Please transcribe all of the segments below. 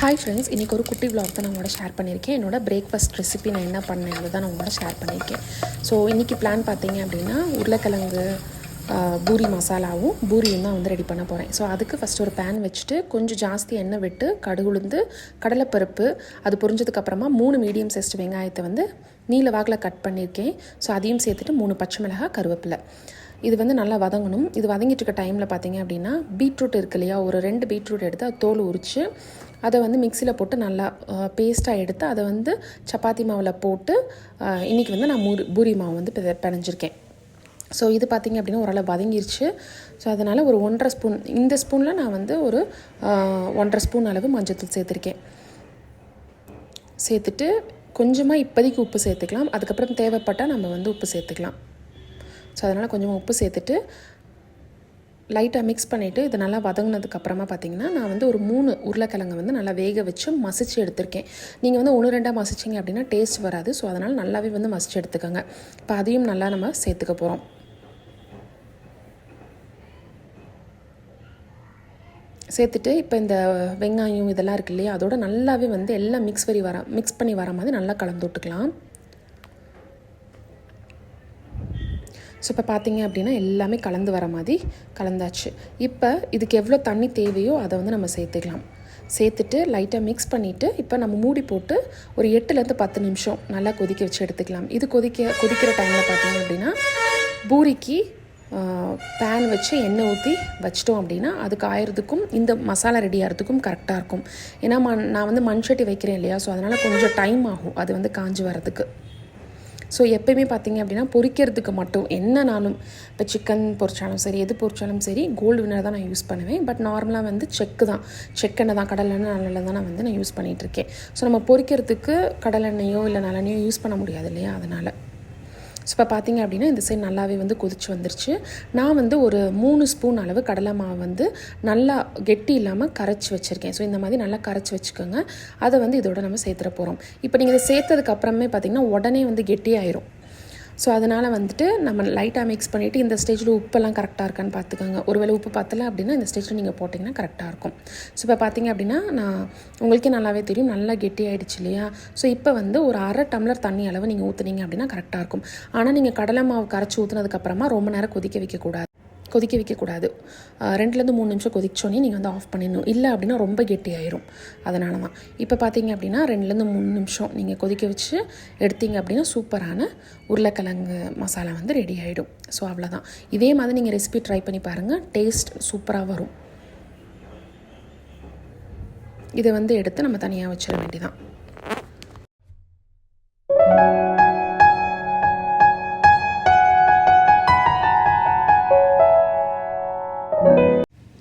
Hi friends, இன்றைக்கி ஒரு குட்டி vlog தான் நான் உங்களோட ஷேர் பண்ணியிருக்கேன். என்னோடய பிரேக்ஃபாஸ்ட் ரெசிபி நான் என்ன பண்ணேன் அதை தான் நான் உங்களோட ஷேர் பண்ணியிருக்கேன். ஸோ இன்றைக்கி பிளான் பார்த்தீங்க அப்படின்னா உருளைக்கிழங்கு பூரி மசாலாவும் பூரியும் தான் வந்து ரெடி பண்ண போகிறேன். ஸோ அதுக்கு ஃபஸ்ட்டு ஒரு பேன் வச்சுட்டு கொஞ்சம் ஜாஸ்தி எண்ணெய் விட்டு கடுகுளுந்து கடலைப்பருப்பு அது பொரிஞ்சதுக்கப்புறமா 3 மீடியம் சைஸ்டு வெங்காயத்தை வந்து நீல வாக்கில் கட் பண்ணியிருக்கேன். ஸோ அதையும் சேர்த்துட்டு 3 பச்சை மிளகாய் கருவேப்பிலை இது வந்து நல்லா வதங்கணும். இது வதங்கிட்டு இருக்க டைமில் பார்த்தீங்க அப்படின்னா பீட்ரூட் இருக்கு இல்லையா, ஒரு 2 பீட்ரூட் எடுத்து அது தோல் உரித்து அதை வந்து மிக்சியில் போட்டு நல்லா பேஸ்ட்டாக எடுத்து அதை வந்து சப்பாத்தி மாவில் போட்டு இன்றைக்கி வந்து நான் பூரி மாவு வந்து பிணைஞ்சிருக்கேன். ஸோ இது பார்த்திங்க அப்படின்னா ஓரளவு வதங்கிருச்சு. ஸோ அதனால் ஒரு 1.5 ஸ்பூன், இந்த ஸ்பூனில் நான் வந்து ஒரு 1.5 ஸ்பூன் அளவு மஞ்சள்தூள் சேர்த்துருக்கேன். சேர்த்துட்டு கொஞ்சமாக இப்போதைக்கு உப்பு சேர்த்துக்கலாம், அதுக்கப்புறம் தேவைப்பட்டால் நம்ம வந்து உப்பு சேர்த்துக்கலாம். ஸோ அதனால் கொஞ்சமாக உப்பு சேர்த்துட்டு லைட்டாக மிக்ஸ் பண்ணிவிட்டு இது நல்லா வதங்கினதுக்கப்புறமா பார்த்திங்கன்னா நான் வந்து ஒரு 3 உருளைக்கிழங்கை வந்து நல்லா வேக வச்சு மசிச்சு எடுத்திருக்கேன். நீங்கள் வந்து 1-2 மசிச்சிங்க அப்படின்னா டேஸ்ட் வராது. ஸோ அதனால் நல்லாவே வந்து மசிச்சு எடுத்துக்கோங்க. இப்போ அதையும் நல்லா நம்ம சேர்த்துக்க போகிறோம். சேர்த்துட்டு இப்போ இந்த வெங்காயம் இதெல்லாம் இருக்கு இல்லையா, அதோட நல்லாவே வந்து எல்லாம் மிக்ஸ் பண்ணி வர மாதிரி நல்லா கலந்து விட்டுக்கலாம். ஸோ இப்போ பார்த்தீங்க அப்படின்னா எல்லாமே கலந்து வர மாதிரி கலந்தாச்சு. இப்போ இதுக்கு எவ்வளோ தண்ணி தேவையோ அதை வந்து நம்ம சேர்த்துக்கலாம். சேர்த்துட்டு லைட்டாக மிக்ஸ் பண்ணிவிட்டு இப்போ நம்ம மூடி போட்டு ஒரு 8-10 நிமிஷம் நல்லா கொதிக்க வச்சு எடுத்துக்கலாம். இது கொதிக்கிற டைமில் பார்த்தீங்க அப்படின்னா பூரிக்கு பேன் வச்சு எண்ணெய் ஊற்றி வச்சிட்டோம் அப்படின்னா அதுக்கு ஆயிரத்துக்கும் இந்த மசாலா ரெடி ஆகிறதுக்கும் கரெக்டாக இருக்கும். ஏன்னா நான் வந்து மண்சட்டி வைக்கிறேன் இல்லையா, ஸோ அதனால் கொஞ்சம் டைம் ஆகும் அது வந்து காஞ்சி வரதுக்கு. ஸோ எப்போயுமே பார்த்திங்க அப்படின்னா பொரிக்கிறதுக்கு மட்டும் என்னன்னாலும் இப்போ சிக்கன் பொரிச்சாலும் சரி எது பொரிச்சாலும் சரி கோல்டு வினர் தான் நான் யூஸ் பண்ணுவேன். பட் நார்மலாக வந்து செக்கெண்ணெய் தான், கடலெண்ணெய் நல்லெண்ணெய் தான் நான் யூஸ் பண்ணிகிட்ருக்கேன். ஸோ நம்ம பொரிக்கிறதுக்கு கடலெண்ணெயோ இல்லை நல்லெண்ணெயோ யூஸ் பண்ண முடியாது இல்லையா, அதனால். ஸோ இப்போ பார்த்திங்க அப்படின்னா இந்த சைடு நல்லாவே வந்து கொதிச்சு வந்துருச்சு. நான் வந்து ஒரு 3 ஸ்பூன் அளவு கடலை மாவு வந்து நல்லா கெட்டி இல்லாமல் கரைச்சி வச்சுருக்கேன். ஸோ இந்த மாதிரி நல்லா கரைச்சி வச்சுக்கோங்க. அதை வந்து இதோட நம்ம சேர்த்துற போகிறோம். இப்போ நீங்கள் இதை சேர்த்ததுக்கு அப்புறமே பார்த்திங்கன்னா உடனே வந்து கெட்டி ஆயிரும். ஸோ அதனால் வந்துட்டு நம்ம லைட்டாக மிக்ஸ் பண்ணிவிட்டு இந்த ஸ்டேஜில் உப்பெல்லாம் கரெக்டாக இருக்கான்னு பார்த்துக்கோங்க. ஒருவேளை உப்பு பத்தலை அப்படின்னா இந்த ஸ்டேஜில் நீங்கள் போட்டிங்கன்னா கரெக்டாக இருக்கும். ஸோ இப்போ பார்த்திங்க அப்படின்னா உங்களுக்கே நல்லாவே தெரியும் நல்லா கெட்டி ஆகிடுச்சு இல்லையா. ஸோ இப்போ வந்து ஒரு 1/2 டம்ளர் தண்ணி அளவு நீங்கள் ஊற்றுனீங்க அப்படின்னா கரெக்டாக இருக்கும். ஆனால் நீங்கள் கடலை மாவு கரைச்சி ஊற்றுனதுக்கப்புறமா ரொம்ப நேரம் கொதிக்க வைக்கக்கூடாது. 2-3 நிமிஷம் கொதிச்சோன்னே நீங்கள் வந்து ஆஃப் பண்ணிடணும். இல்லை அப்படின்னா ரொம்ப கெட்டி ஆயிரும். அதனால தான் இப்போ பார்த்தீங்க அப்படின்னா 2-3 நிமிஷம் நீங்கள் கொதிக்க வச்சு எடுத்தீங்க அப்படின்னா சூப்பரான உருளைக்கிழங்கு மசாலா வந்து ரெடி ஆகிடும். ஸோ அவ்வளோதான். இதே மாதிரி நீங்கள் ரெசிபி ட்ரை பண்ணி பாருங்கள், டேஸ்ட் சூப்பராக வரும். இதை வந்து எடுத்து நம்ம தனியாக வச்சிட வேண்டியதான்.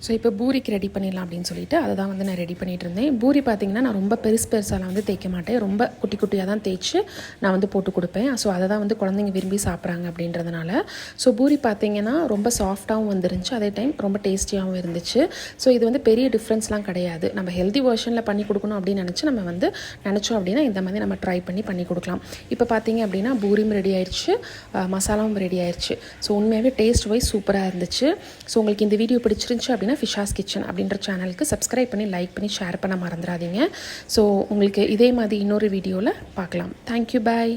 ஸோ இப்போ பூரிக்கு ரெடி பண்ணிடலாம் அப்படின்னு சொல்லிட்டு அதை தான் வந்து நான் ரெடி பண்ணிகிட்டு இருந்தேன். பூரி பார்த்திங்கன்னா நான் ரொம்ப பெருசாலாம் வந்து தேய்க்க மாட்டேன், ரொம்ப குட்டி குட்டியாக தான் தேய்ச்சி நான் வந்து போட்டு கொடுப்பேன். ஸோ அதை தான் வந்து குழந்தைங்க விரும்பி சாப்பிட்றாங்க அப்படின்றதுனால. ஸோ பூரி பார்த்திங்கன்னா ரொம்ப சாஃப்டாகவும் வந்துருந்துச்சு, அதே டைம் ரொம்ப டேஸ்டியாகவும் இருந்துச்சு. ஸோ இது வந்து பெரிய டிஃப்ரென்ஸ்லாம் கிடையாது. நம்ம ஹெல்தி வெர்ஷனில் பண்ணி கொடுக்கணும் அப்படின்னு நினச்சோம் அப்படின்னா இந்த மாதிரி நம்ம ட்ரை பண்ணி கொடுக்கலாம். இப்போ பார்த்திங்க அப்படின்னா பூரியும் ரெடி ஆயிடுச்சு, மசாலாவும் ரெடி ஆயிடுச்சு. ஸோ உண்மையாகவே டேஸ்ட் வைஸ் சூப்பராக இருந்துச்சு. ஸோ உங்களுக்கு இந்த வீடியோ பிடிச்சிருந்துச்சு அப்படின்னா ஃபிஷாஸ் கிச்சன் அப்படின்ற சேனலுக்கு சப்ஸ்கிரைப் பண்ணி லைக் பண்ணி ஷேர் பண்ண மறந்துடாதீங்க. ஸோ உங்களுக்கு இதே மாதிரி இன்னொரு வீடியோவில் பார்க்கலாம். தேங்க்யூ, பாய்.